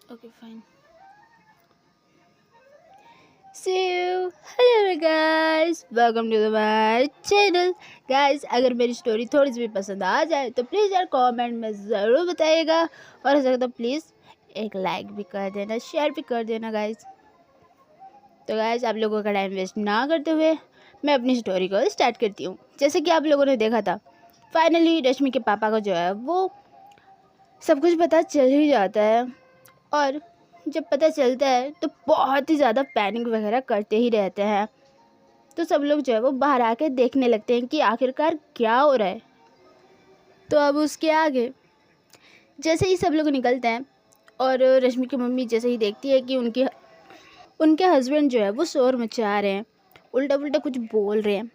Okay, fine. So, hello guys, welcome to my channel. Guys, अगर मेरी story थोड़ी सी भी पसंद आ जाए तो प्लीज़ यार कमेंट में ज़रूर बताइएगा, और हो सके तो प्लीज़ एक लाइक भी कर देना, शेयर भी कर देना गाइस। तो गाइस, आप लोगों का टाइम वेस्ट ना करते हुए मैं अपनी स्टोरी को स्टार्ट करती हूँ। जैसे कि आप लोगों ने देखा था, फाइनली रश्मि के पापा को जो है वो सब कुछ पता चल ही जाता है, और जब पता चलता है तो बहुत ही ज़्यादा पैनिक वगैरह करते ही रहते हैं। तो सब लोग जो है वो बाहर आके देखने लगते हैं कि आखिरकार क्या हो रहा है। तो अब उसके आगे जैसे ही सब लोग निकलते हैं, और रश्मि की मम्मी जैसे ही देखती है कि उनके हस्बैंड जो है वो शोर मचा रहे हैं, उल्टा पुल्टा कुछ बोल रहे हैं,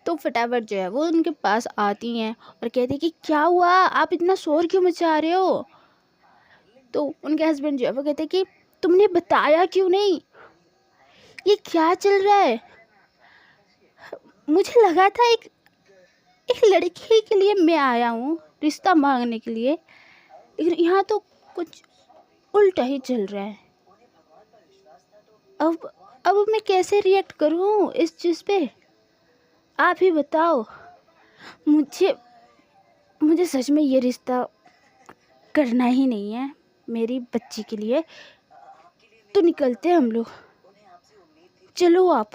तो फटाफट जो है वो उनके पास आती हैं और कहती है कि क्या हुआ, आप इतना शोर क्यों मचा रहे हो। तो उनके हस्बैंड जो है वो कहते हैं कि तुमने बताया क्यों नहीं, ये क्या चल रहा है। मुझे लगा था एक लड़की के लिए मैं आया हूँ रिश्ता मांगने के लिए, लेकिन यहाँ तो कुछ उल्टा ही चल रहा है। अब मैं कैसे रिएक्ट करूँ इस चीज़ पे, आप ही बताओ। मुझे मुझे सच में ये रिश्ता करना ही नहीं है मेरी बच्ची के लिए। तो निकलते हैं हम लोग, चलो आप।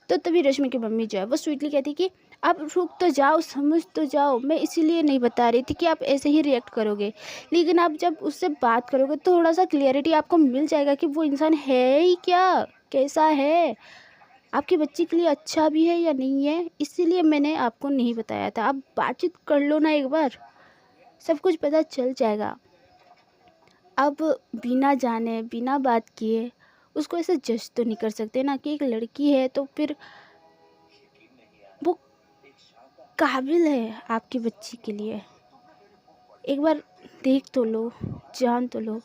तो तभी रश्मि की मम्मी जो है वो स्वीटली कहती कि आप रुक तो जाओ, समझ तो जाओ, मैं इसीलिए नहीं बता रही थी कि आप ऐसे ही रिएक्ट करोगे, लेकिन आप जब उससे बात करोगे तो थोड़ा सा क्लियरिटी आपको मिल जाएगा कि वो इंसान है ही क्या, कैसा है, आपकी बच्ची के लिए अच्छा भी है या नहीं है। इसीलिए मैंने आपको नहीं बताया था, आप बातचीत कर लो ना एक बार, सब कुछ पता चल जाएगा। अब बिना जाने बिना बात किए उसको ऐसे जज तो नहीं कर सकते ना कि एक लड़की है तो फिर वो काबिल है आपकी बच्ची के लिए, एक बार देख तो लो, जान तो लो।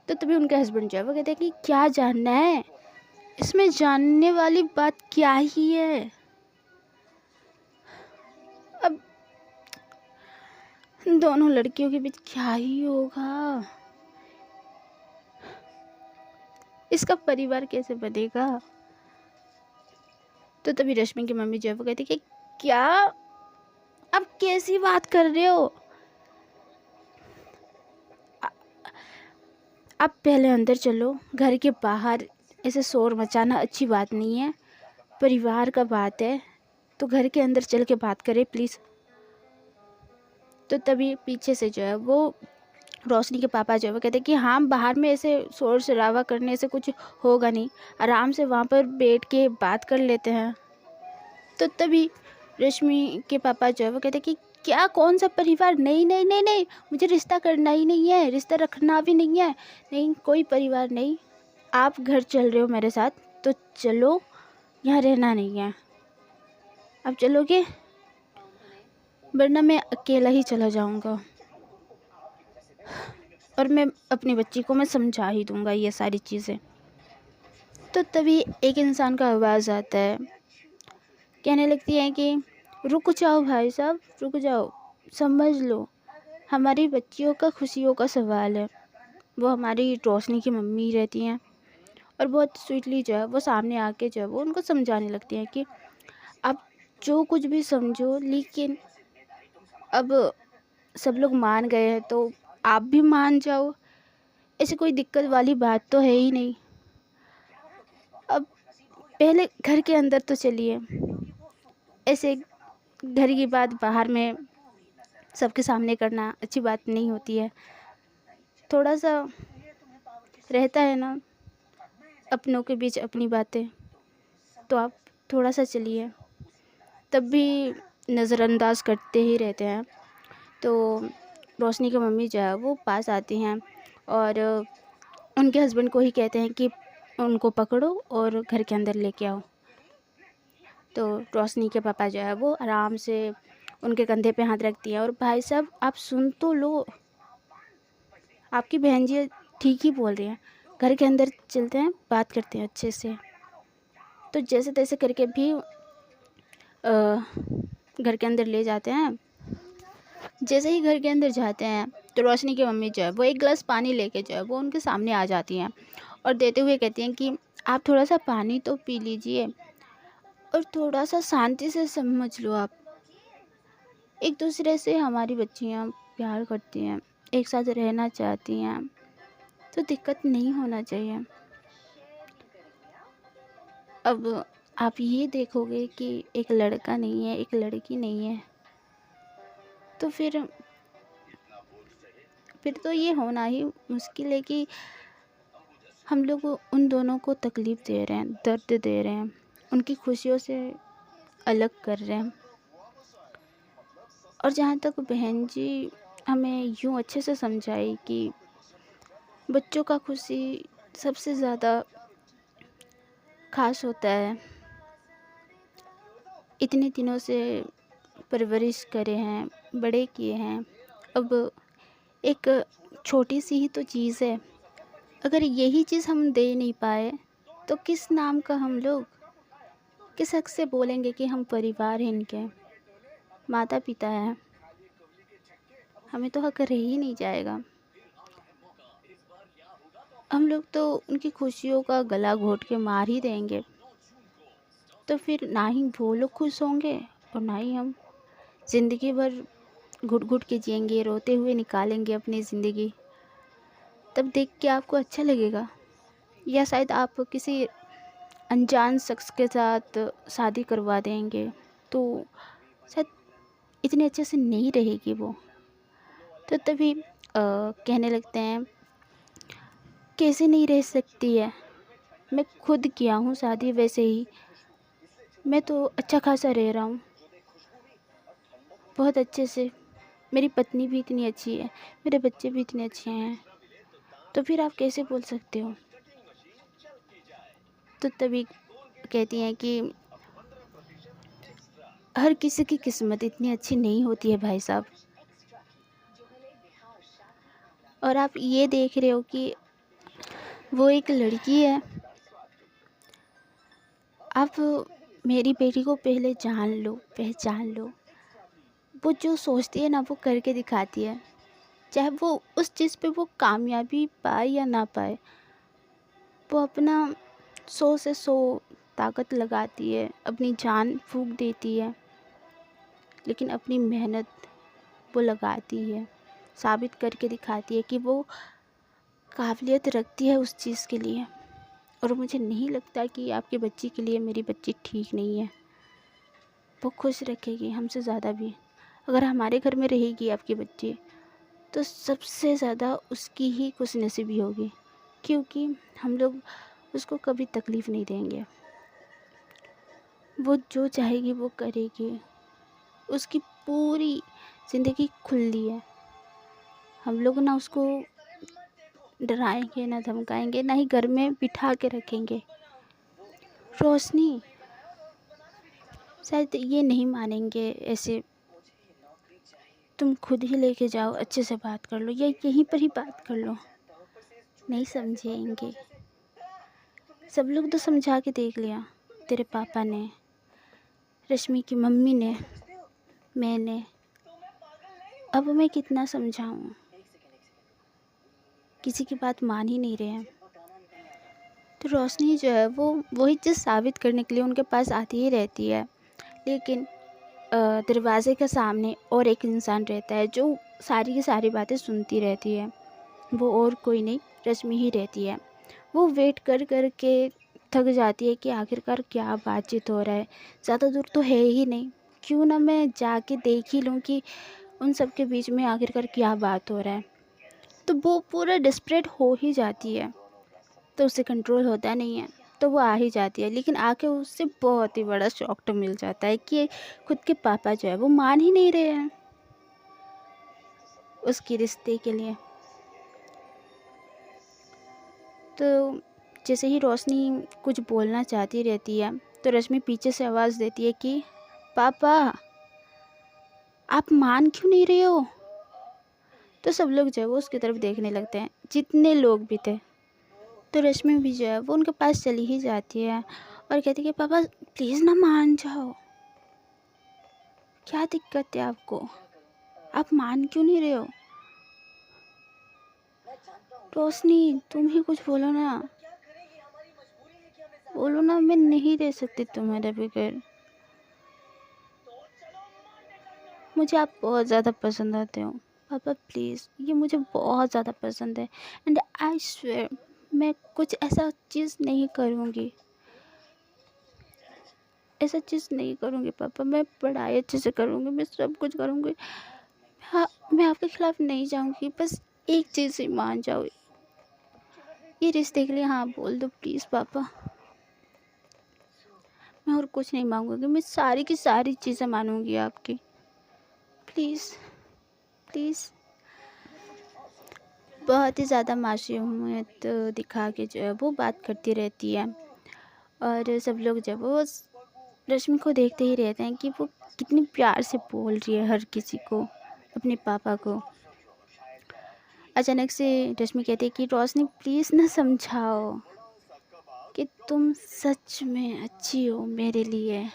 तो तभी उनके हस्बैंड जो है वो कहते हैं कि क्या जानना है, इसमें जानने वाली बात क्या ही है। अब दोनों लड़कियों के बीच क्या ही होगा, इसका परिवार कैसे बनेगा। तो तभी रश्मि की मम्मी जो है वो कहती है कि क्या, आप कैसी बात कर रहे हो, आप पहले अंदर चलो, घर के बाहर ऐसे शोर मचाना अच्छी बात नहीं है, परिवार का बात है, तो घर के अंदर चल के बात करें प्लीज़। तो तभी पीछे से जो है वो रोशनी के पापा जो है वो कहते हैं कि हाँ, बाहर में ऐसे शोर शराबा करने से कुछ होगा नहीं, आराम से वहाँ पर बैठ के बात कर लेते हैं। तो तभी रश्मि के पापा जो है वो कहते हैं कि क्या, कौन सा परिवार, नहीं नहीं नहीं नहीं, मुझे रिश्ता करना ही नहीं है, रिश्ता रखना भी नहीं है, नहीं कोई परिवार नहीं। आप घर चल रहे हो मेरे साथ तो चलो, यहाँ रहना नहीं है, अब चलोगे वरना मैं अकेला ही चला जाऊँगा, और मैं अपनी बच्ची को मैं समझा ही दूँगा ये सारी चीज़ें। तो तभी एक इंसान का आवाज़ आता है, कहने लगती है कि रुक जाओ भाई साहब, रुक जाओ, समझ लो, हमारी बच्चियों का खुशियों का सवाल है। वो हमारी रोशनी की मम्मी रहती हैं, और बहुत स्वीटली जो है वो सामने आके जो है वो उनको समझाने लगती हैं कि आप जो कुछ भी समझो, लेकिन अब सब लोग मान गए हैं तो आप भी मान जाओ, ऐसी कोई दिक्कत वाली बात तो है ही नहीं। अब पहले घर के अंदर तो चलिए, ऐसे घर की बात बाहर में सबके सामने करना अच्छी बात नहीं होती है, थोड़ा सा रहता है ना अपनों के बीच अपनी बातें, तो आप थोड़ा सा चलिए, तब भी नज़रअंदाज करते ही रहते हैं। तो रोशनी की मम्मी जो है वो पास आती हैं और उनके हस्बैंड को ही कहते हैं कि उनको पकड़ो और घर के अंदर लेके आओ। तो रोशनी के पापा जो है वो आराम से उनके कंधे पे हाथ रखती हैं, और भाई साहब आप सुन तो लो, आपकी बहन जी ठीक ही बोल रही हैं, घर के अंदर चलते हैं, बात करते हैं अच्छे से। तो जैसे तैसे करके भी घर के अंदर ले जाते हैं। जैसे ही घर के अंदर जाते हैं तो रोशनी की मम्मी जो है वो एक गिलास पानी लेके जो है वो उनके सामने आ जाती हैं और देते हुए कहती हैं कि आप थोड़ा सा पानी तो पी लीजिए और थोड़ा सा शांति से समझ लो आप। एक दूसरे से हमारी बच्चियाँ प्यार करती हैं, एक साथ रहना चाहती हैं, तो दिक्कत नहीं होना चाहिए। अब आप ये देखोगे कि एक लड़का नहीं है, एक लड़की नहीं है, तो फिर तो ये होना ही मुश्किल है कि हम लोग उन दोनों को तकलीफ़ दे रहे हैं, दर्द दे रहे हैं, उनकी खुशियों से अलग कर रहे हैं। और जहाँ तक बहन जी हमें यूँ अच्छे से समझाई कि बच्चों का खुशी सबसे ज़्यादा ख़ास होता है। इतने दिनों से परवरिश करे हैं, बड़े किए हैं, अब एक छोटी सी ही तो चीज़ है। अगर यही चीज़ हम दे नहीं पाए तो किस नाम का हम लोग, किस हक से बोलेंगे कि हम परिवार हैं इनके, माता पिता हैं। हमें तो हक रह ही नहीं जाएगा। हम लोग तो उनकी खुशियों का गला घोट के मार ही देंगे, तो फिर ना ही वो लोग खुश होंगे और ना ही हम। ज़िंदगी भर घुट घुट के जिएंगे, रोते हुए निकालेंगे अपनी ज़िंदगी। तब देख के आपको अच्छा लगेगा, या शायद आप किसी अनजान शख्स के साथ शादी करवा देंगे तो शायद इतने अच्छे से नहीं रहेगी वो। तो तभी कहने लगते हैं कैसे नहीं रह सकती है, मैं खुद किया हूँ शादी, वैसे ही मैं तो अच्छा खासा रह रहा हूँ बहुत अच्छे से। मेरी पत्नी भी इतनी अच्छी है, मेरे बच्चे भी इतने अच्छे हैं, तो फिर आप कैसे बोल सकते हो। तो तभी कहती हैं कि हर किसी की किस्मत इतनी अच्छी नहीं होती है भाई साहब। और आप ये देख रहे हो कि वो एक लड़की है। आप मेरी बेटी को पहले जान लो, पहचान लो। वो जो सोचती है ना वो करके दिखाती है, चाहे वो उस चीज़ पे वो कामयाबी पाए या ना पाए। वो अपना 100 से 100 ताकत लगाती है, अपनी जान फूंक देती है, लेकिन अपनी मेहनत वो लगाती है, साबित करके दिखाती है कि वो काबिलियत रखती है उस चीज़ के लिए। और मुझे नहीं लगता कि आपकी बच्ची के लिए मेरी बच्ची ठीक नहीं है। वो खुश रखेगी हमसे ज़्यादा भी। अगर हमारे घर में रहेगी आपकी बच्ची तो सबसे ज़्यादा उसकी ही खुशनसीबी होगी, क्योंकि हम लोग उसको कभी तकलीफ़ नहीं देंगे। वो जो चाहेगी वो करेगी, उसकी पूरी ज़िंदगी खुली है। हम लोग ना उसको डराएंगे, ना धमकाएंगे, ना ही घर में बिठा के रखेंगे। रोशनी शायद ये नहीं मानेंगे ऐसे, तुम खुद ही लेके जाओ, अच्छे से बात कर लो या यहीं पर ही बात कर लो। नहीं समझेंगे। सब लोग तो समझा के देख लिया, तेरे पापा ने, रश्मि की मम्मी ने, मैंने। अब मैं कितना समझाऊँ, किसी की बात मान ही नहीं रहे हैं। तो रोशनी जो है वो वही चीज़ साबित करने के लिए उनके पास आती ही रहती है, लेकिन दरवाजे के सामने और एक इंसान रहता है जो सारी की सारी बातें सुनती रहती है। वो और कोई नहीं, रश्मि ही रहती है। वो वेट कर कर के थक जाती है कि आखिरकार क्या बातचीत हो रहा है, ज़्यादा दूर तो है ही नहीं, क्यों ना मैं जाके देख ही लूँ कि उन सब के बीच में आखिरकार क्या बात हो रहा है। तो वो पूरा डिस्परेट हो ही जाती है, तो उससे कंट्रोल होता नहीं है, तो वो आ ही जाती है। लेकिन आके उससे बहुत ही बड़ा शॉक तो मिल जाता है कि खुद के पापा जो है वो मान ही नहीं रहे हैं उसके रिश्ते के लिए। तो जैसे ही रोशनी कुछ बोलना चाहती रहती है तो रश्मि पीछे से आवाज़ देती है कि पापा आप मान क्यों नहीं रहे हो। तो सब लोग जो है वो उसकी तरफ देखने लगते हैं, जितने लोग भी थे। तो रश्मि भी जो है वो उनके पास चली ही जाती है और कहती है कि पापा प्लीज़ ना मान जाओ, क्या दिक्कत है आपको, आप मान क्यों नहीं रहे हो। रोशनी, तुम ही कुछ बोलो ना। बोलो ना, मैं नहीं रह सकती तुम्हारे बगैर। मुझे आप बहुत ज़्यादा पसंद आते हो पापा, प्लीज़, ये मुझे बहुत ज़्यादा पसंद है। एंड आई स्वेयर, मैं कुछ ऐसा चीज़ नहीं करूँगी, ऐसा चीज़ नहीं करूँगी पापा। मैं पढ़ाई अच्छे से करूँगी, मैं सब कुछ करूँगी। हाँ, मैं आपके खिलाफ नहीं जाऊँगी, बस एक चीज़ ही मान जाओ, ये रिश्ते के लिए हाँ बोल दो प्लीज़ पापा। मैं और कुछ नहीं मांगूंगी, मैं सारी की सारी चीज़ें मानूंगी आपकी, प्लीज़ प्लीज़। बहुत ही ज़्यादा मासूमियत दिखा के जो है वो बात करती रहती है, और सब लोग जब वो रश्मि को देखते ही रहते हैं कि वो कितनी प्यार से बोल रही है हर किसी को, अपने पापा को। अचानक से रश्मि कहती है कि रोशनी प्लीज़ ना समझाओ कि तुम सच में अच्छी हो मेरे लिए,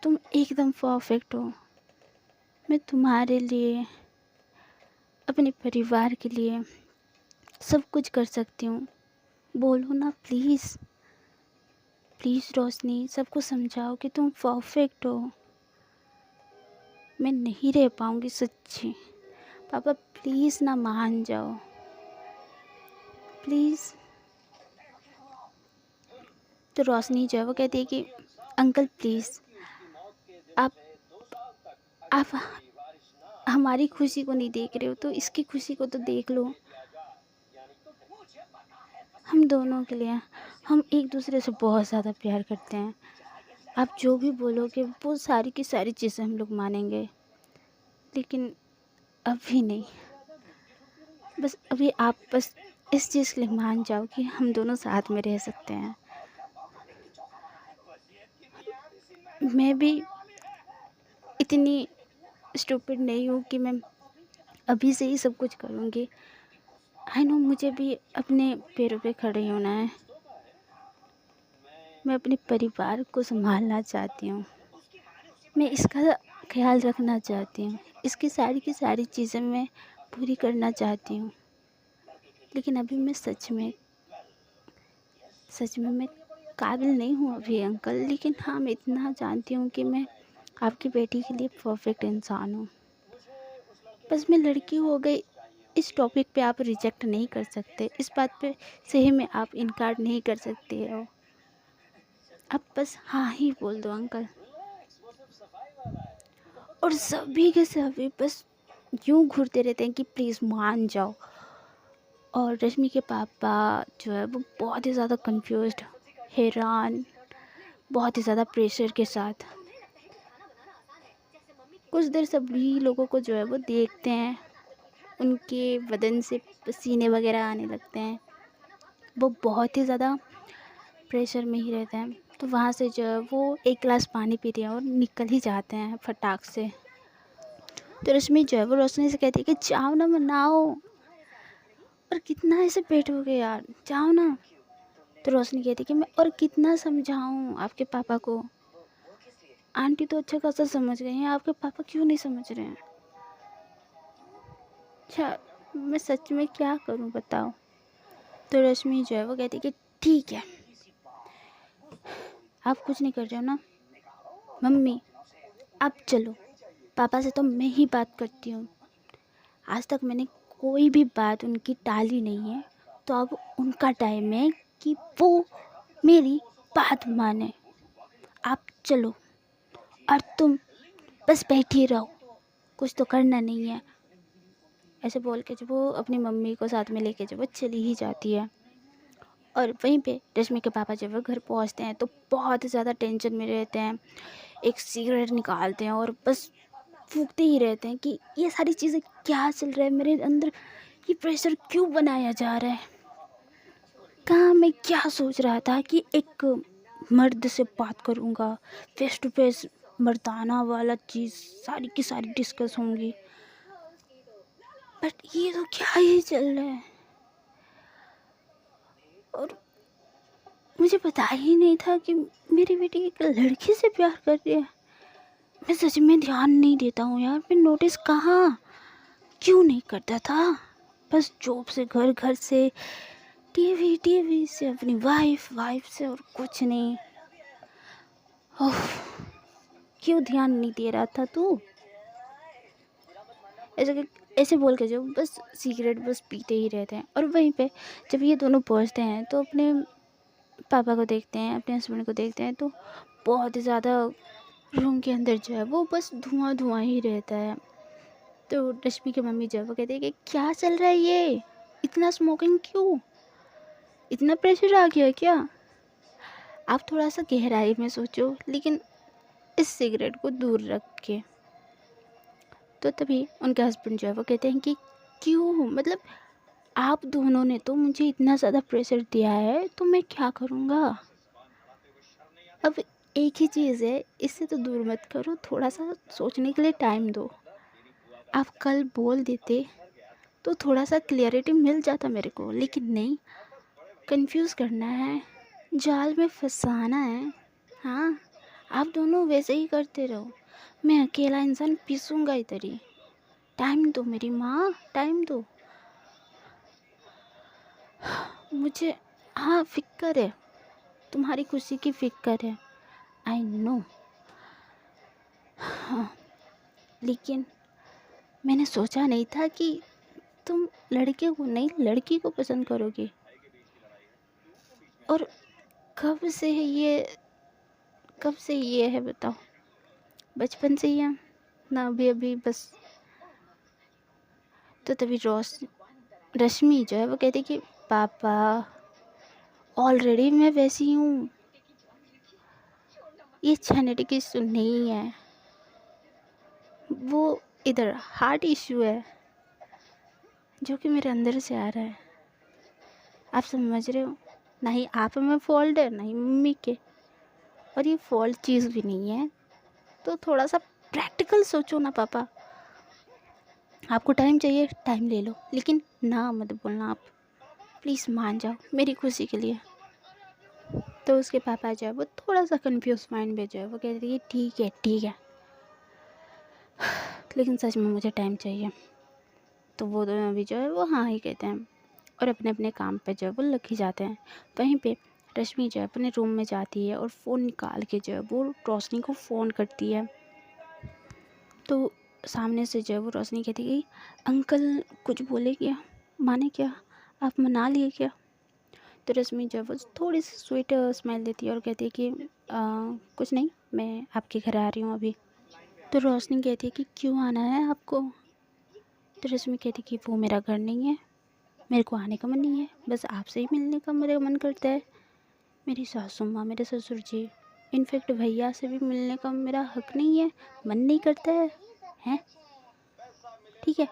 तुम एकदम परफेक्ट हो। मैं तुम्हारे लिए, अपने परिवार के लिए सब कुछ कर सकती हूँ। बोलो ना प्लीज़ प्लीज़ रोशनी, सबको समझाओ कि तुम परफेक्ट हो। मैं नहीं रह पाऊँगी सच्ची। पापा प्लीज़ ना मान जाओ, प्लीज़। तो रोशनी जो है वो कहती है कि अंकल प्लीज़, आप आप हमारी खुशी को नहीं देख रहे हो तो इसकी खुशी को तो देख लो। हम दोनों के लिए, हम एक दूसरे से बहुत ज़्यादा प्यार करते हैं। आप जो भी बोलोगे वो सारी की सारी चीज़ें हम लोग मानेंगे, लेकिन अभी नहीं। बस अभी आप बस इस चीज़ के लिए मान जाओ कि हम दोनों साथ में रह सकते हैं। मैं भी इतनी स्टूपिड नहीं हूँ कि मैं अभी से ही सब कुछ करूँगी। आई नो, मुझे भी अपने पैरों पे खड़े होना है। मैं अपने परिवार को संभालना चाहती हूँ, मैं इसका ख्याल रखना चाहती हूँ, इसकी सारी की सारी चीज़ें मैं पूरी करना चाहती हूँ। लेकिन अभी मैं सच में मैं काबिल नहीं हूँ अभी अंकल। लेकिन हाँ, मैं इतना जानती हूँ कि मैं आपकी बेटी के लिए परफेक्ट इंसान हूँ। बस मैं लड़की हो गई, इस टॉपिक पे आप रिजेक्ट नहीं कर सकते, इस बात पे सही में आप इनकार नहीं कर सकते हो। आप बस हाँ ही बोल दो अंकल। और सभी के सभी बस यूं घूरते रहते हैं कि प्लीज़ मान जाओ। और रश्मि के पापा जो है वो बहुत ही ज़्यादा कंफ्यूज्ड, हैरान, बहुत ही ज़्यादा प्रेशर के साथ। कुछ देर सभी लोगों को जो है वो देखते हैं, उनके बदन से पसीने वगैरह आने लगते हैं, वो बहुत ही ज़्यादा प्रेशर में ही रहते हैं। तो वहाँ से जो है वो एक गिलास पानी पीते हैं और निकल ही जाते हैं फटाक से। तो रश्मि जो है वो रोशनी से कहती है कि जाओ ना, मनाओ, और कितना ऐसे बैठोगे यार, जाओ ना। तो रोशनी कहती है कि मैं और कितना समझाऊं आपके पापा को, आंटी तो अच्छा खासा समझ गई हैं, आपके पापा क्यों नहीं समझ रहे हैं। अच्छा, मैं सच में क्या करूं बताओ। तो रश्मि जो है वो कहती है कि ठीक है, आप कुछ नहीं कर रहे हो ना। मम्मी आप चलो, पापा से तो मैं ही बात करती हूँ, आज तक मैंने कोई भी बात उनकी टाली नहीं है, तो अब उनका टाइम है कि वो मेरी बात माने। आप चलो, और तुम बस बैठी रहो, कुछ तो करना नहीं है। ऐसे बोल के जब वो अपनी मम्मी को साथ में लेके जब वो चली ही जाती है। और वहीं पे रश्मि के पापा जब वो घर पहुंचते हैं तो बहुत ज़्यादा टेंशन में रहते हैं, एक सिगरेट निकालते हैं और बस फूकते ही रहते हैं कि ये सारी चीज़ें क्या चल रहा है मेरे अंदर, ये प्रेशर क्यों बनाया जा रहा है। कहाँ मैं क्या सोच रहा था कि एक मर्द से बात करूँगा, फेस टू फेस मर्दाना वाला चीज़ सारी की सारी डिस्कस होंगी, बट ये तो क्या ही चल रहा है। और मुझे पता ही नहीं था कि मेरी बेटी एक लड़की से प्यार कर रही है। मैं सच में ध्यान नहीं देता हूँ यार, मैं नोटिस कहाँ, क्यों नहीं करता था? बस जॉब से घर, घर से टीवी, टीवी से अपनी वाइफ, वाइफ से और कुछ नहीं। ओह, क्यों ध्यान नहीं दे रहा था तू? ऐसे ऐसे बोल के जो बस सिगरेट बस पीते ही रहते हैं। और वहीं पे जब ये दोनों पहुंचते हैं तो अपने पापा को देखते हैं, अपने हस्बैंड को देखते हैं, तो बहुत ही ज़्यादा रूम के अंदर जो है वो बस धुआं धुआं ही रहता है। तो रश्मि की मम्मी जो है वो कहती है कि क्या चल रहा है ये, इतना स्मोकिंग क्यों, इतना प्रेशर आ गया क्या? आप थोड़ा सा गहराई में सोचो, लेकिन इस सिगरेट को दूर रख के। तो तभी उनके हस्बैंड जो है वो कहते हैं कि क्यों, मतलब आप दोनों ने तो मुझे इतना ज़्यादा प्रेशर दिया है, तो मैं क्या करूँगा? अब एक ही चीज़ है, इससे तो दूर मत करो, थोड़ा सा सोचने के लिए टाइम दो। आप कल बोल देते तो थोड़ा सा क्लियरिटी मिल जाता मेरे को, लेकिन नहीं, कंफ्यूज करना है, जाल में फंसाना है। हाँ, आप दोनों वैसे ही करते रहो, मैं अकेला इंसान पीसूँगा इधर ही। टाइम दो मेरी माँ, टाइम दो मुझे। हाँ, फिक्र है, तुम्हारी खुशी की फिक्र है, आई नो। हाँ, लेकिन मैंने सोचा नहीं था कि तुम लड़के को नहीं लड़की को पसंद करोगे। और कब से ये है बताओ? बचपन से ही है ना? अभी अभी बस। तो तभी रश्मि जो है वो कहती कि पापा, ऑलरेडी मैं वैसी हूँ, ये जेनेटिक इशू नहीं है, वो इधर हार्ट इशू है जो कि मेरे अंदर से आ रहा है। आप समझ रहे हो? ना ही आप में फॉल्ट है, ना ही मम्मी के। और ये फॉल्ट चीज़ भी नहीं है, तो थोड़ा सा प्रैक्टिकल सोचो ना पापा। आपको टाइम चाहिए, टाइम ले लो, लेकिन ना मत बोलना आप, प्लीज़ मान जाओ मेरी खुशी के लिए। तो उसके पापा जो है वो थोड़ा सा कंफ्यूज माइंड में जो है वो कहते हैं ठीक है ठीक है, लेकिन सच में मुझे टाइम चाहिए। तो वो दोनों अभी जो है वो हाँ ही कहते हैं और अपने अपने काम पे जो है वो लग ही जाते हैं। वहीं पे रश्मि जो है अपने रूम में जाती है और फ़ोन निकाल के जो है वो रोशनी को फ़ोन करती है। तो सामने से जो है वो रोशनी कहती है कि अंकल कुछ बोले क्या, माने क्या, आप मना लिए क्या? तो रश्मि जो है वो थोड़ी सी स्वीट स्माइल देती है और कहती है कि कुछ नहीं, मैं आपके घर आ रही हूँ अभी। तो रोशनी कहती है कि क्यों आना है आपको? तो रश्मि कहती है कि वो मेरा घर नहीं है, मेरे को आने का मन नहीं है, बस आपसे ही मिलने का मेरा मन करता है। मेरी सासू माँ, मेरे ससुर जी, इनफैक्ट भैया से भी मिलने का मेरा हक नहीं है, मन नहीं करता है। हैं? ठीक है,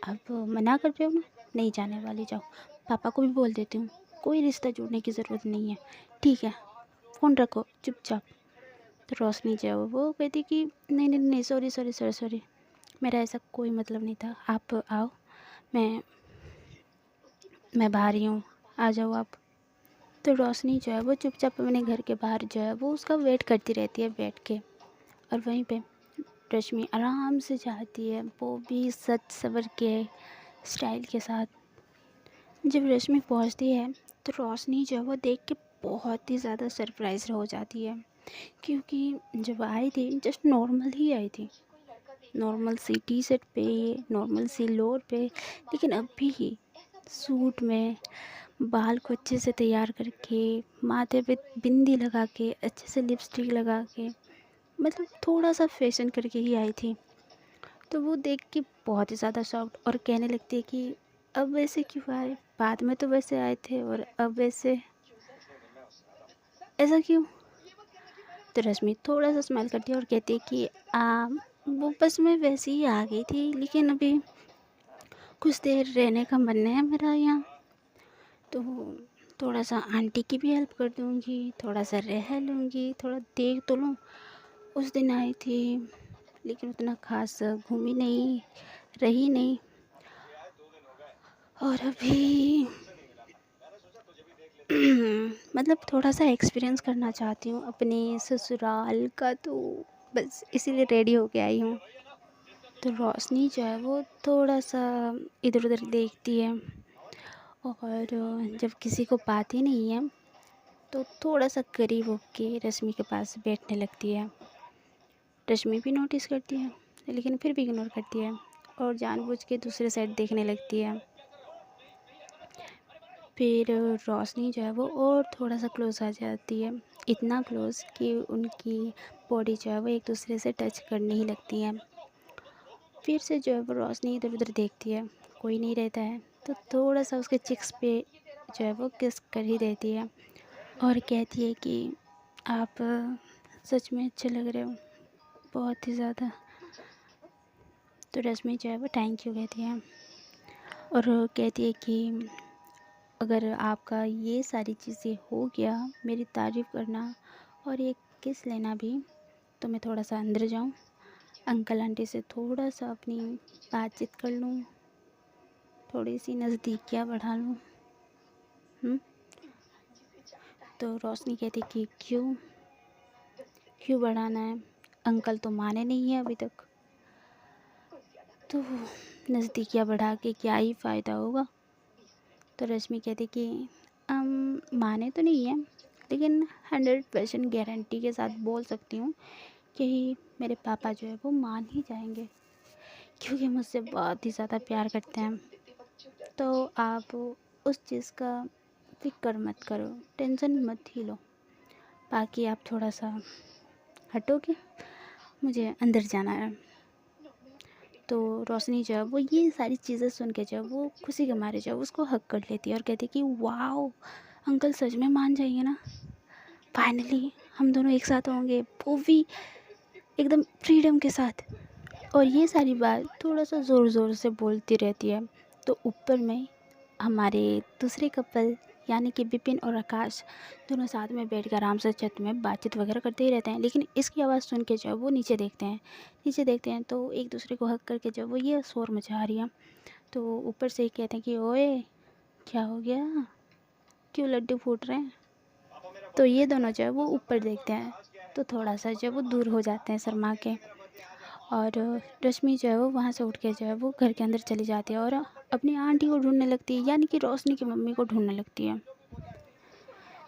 अब मना कर रहे हो ना, नहीं जाने वाली, जाओ। पापा को भी बोल देती हूँ, कोई रिश्ता जोड़ने की ज़रूरत नहीं है, ठीक है, फ़ोन रखो चुपचाप। तो रोशनी जो है वो कहती कि नहीं नहीं नहीं, सॉरी सॉरी सॉरी सॉरी, मेरा ऐसा कोई मतलब नहीं था, आप आओ, मैं बाहर ही हूँ, आ जाओ आप। तो रोशनी जो है वो चुपचाप अपने घर के बाहर जो है वो उसका वेट करती रहती है बैठ के। और वहीं पे रश्मि आराम से जाती है, वो भी सच सवर के स्टाइल के साथ। जब रश्मि पहुंचती है तो रोशनी जो है वो देख के बहुत ही ज़्यादा सरप्राइज हो जाती है, क्योंकि जब आई थी जस्ट नॉर्मल ही आई थी, नॉर्मल सी टी शर्ट पे, नॉर्मल सी लोअर पे, लेकिन अभी ही सूट में, बाल को अच्छे से तैयार करके, माथे पे बिंदी लगा के, अच्छे से लिपस्टिक लगा के, मतलब थोड़ा सा फैशन करके ही आई थी। तो वो देख के बहुत ही ज़्यादा शॉक्ड और कहने लगती है कि अब वैसे क्यों आए, बाद में तो वैसे आए थे और अब वैसे, ऐसा क्यों? तो रश्मि थोड़ा सा स्माइल करती है और कहती है कि वो बस मैं वैसे ही आ गई थी, लेकिन अभी कुछ देर रहने का मन है मेरा यहाँ, तो थोड़ा सा आंटी की भी हेल्प कर दूँगी, थोड़ा सा रह लूँगी, थोड़ा देख तो लूँ। उस दिन आई थी लेकिन उतना खास घूमी नहीं, रही नहीं, और अभी मतलब थोड़ा सा एक्सपीरियंस करना चाहती हूँ अपने ससुराल का, तो बस इसीलिए रेडी होके आई हूँ। तो रोशनी जो है वो थोड़ा सा इधर उधर देखती है, और जब किसी को पाती नहीं है तो थोड़ा सा करीब होके रश्मि के पास बैठने लगती है। रश्मि भी नोटिस करती है लेकिन फिर भी इग्नोर करती है और जानबूझ के दूसरे साइड देखने लगती है। फिर रोशनी जो है वो और थोड़ा सा क्लोज आ जाती है, इतना क्लोज कि उनकी बॉडी जो है वो एक दूसरे से टच करने ही लगती है। फिर से जो है वो रोशनी इधर उधर देखती है, कोई नहीं रहता है तो थोड़ा सा उसके चिक्स पे जो है वो किस कर ही देती है और कहती है कि आप सच में अच्छे लग रहे हो, बहुत ही ज़्यादा। तो रश्मि जो है वो थैंक यू कहती है और कहती है कि अगर आपका ये सारी चीज़ें हो गया, मेरी तारीफ़ करना और ये किस लेना भी, तो मैं थोड़ा सा अंदर जाऊँ, अंकल आंटी से थोड़ा सा अपनी बातचीत कर लूँ, थोड़ी सी नज़दीकियाँ बढ़ा लूँ। तो रोशनी कहती कि क्यों बढ़ाना है, अंकल तो माने नहीं है अभी तक, तो नज़दीकियाँ बढ़ा के क्या ही फ़ायदा होगा। तो रश्मि कहती कि माने तो नहीं है लेकिन 100% गारंटी के साथ बोल सकती हूँ कि मेरे पापा जो है वो मान ही जाएंगे, क्योंकि मुझसे बहुत ही ज़्यादा प्यार करते हैं। तो आप उस चीज़ का फिक्र मत करो, टेंशन मत ही लो, बाकी आप थोड़ा सा हटोगे, मुझे अंदर जाना है। तो रोशनी जो है वो ये सारी चीज़ें सुन के जो है वो खुशी के मारे जो है उसको हक कर लेती है और कहती है कि वाओ, अंकल सच में मान जाइए ना, फाइनली हम दोनों एक साथ होंगे, वो भी एकदम फ्रीडम के साथ। और ये सारी बात थोड़ा सा ज़ोर ज़ोर से बोलती रहती है। तो ऊपर में हमारे दूसरे कपल यानी कि विपिन और आकाश दोनों साथ में बैठ कर आराम से छत में बातचीत वगैरह करते ही रहते हैं, लेकिन इसकी आवाज़ सुन के जो है वो नीचे देखते हैं तो एक दूसरे को हक करके जो वो ये शोर मचा रही है। तो ऊपर से ही कहते हैं कि ओए, क्या हो गया, क्यों लड्डू फूट रहे हैं। तो ये दोनों जो है वो ऊपर देखते हैं तो थोड़ा सा जो है वो दूर हो जाते हैं शर्मा के, और रश्मि जो है वो वहाँ से उठ के जो है वो घर के अंदर चली जाती है और अपनी आंटी को ढूंढने लगती है, यानी कि रोशनी की मम्मी को ढूंढने लगती है।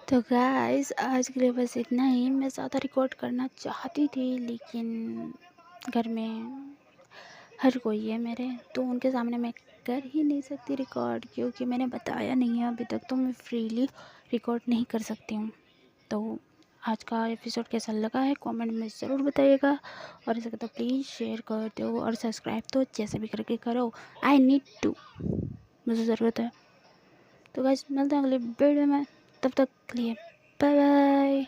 तो गाइस आज के लिए बस इतना ही। मैं ज़्यादा रिकॉर्ड करना चाहती थी लेकिन घर में हर कोई है मेरे, तो उनके सामने मैं कर ही नहीं सकती रिकॉर्ड, क्योंकि मैंने बताया नहीं है अभी तक, तो मैं फ्रीली रिकॉर्ड नहीं कर सकती हूँ। तो आज का एपिसोड कैसा लगा है कमेंट में ज़रूर बताइएगा, और ऐसा तो प्लीज़ शेयर कर दो और सब्सक्राइब तो जैसे भी करके करो, आई नीड टू, मुझे ज़रूरत है। तो गाइस मिलते हैं अगले वीडियो में, तब तक के लिए बाय बाय।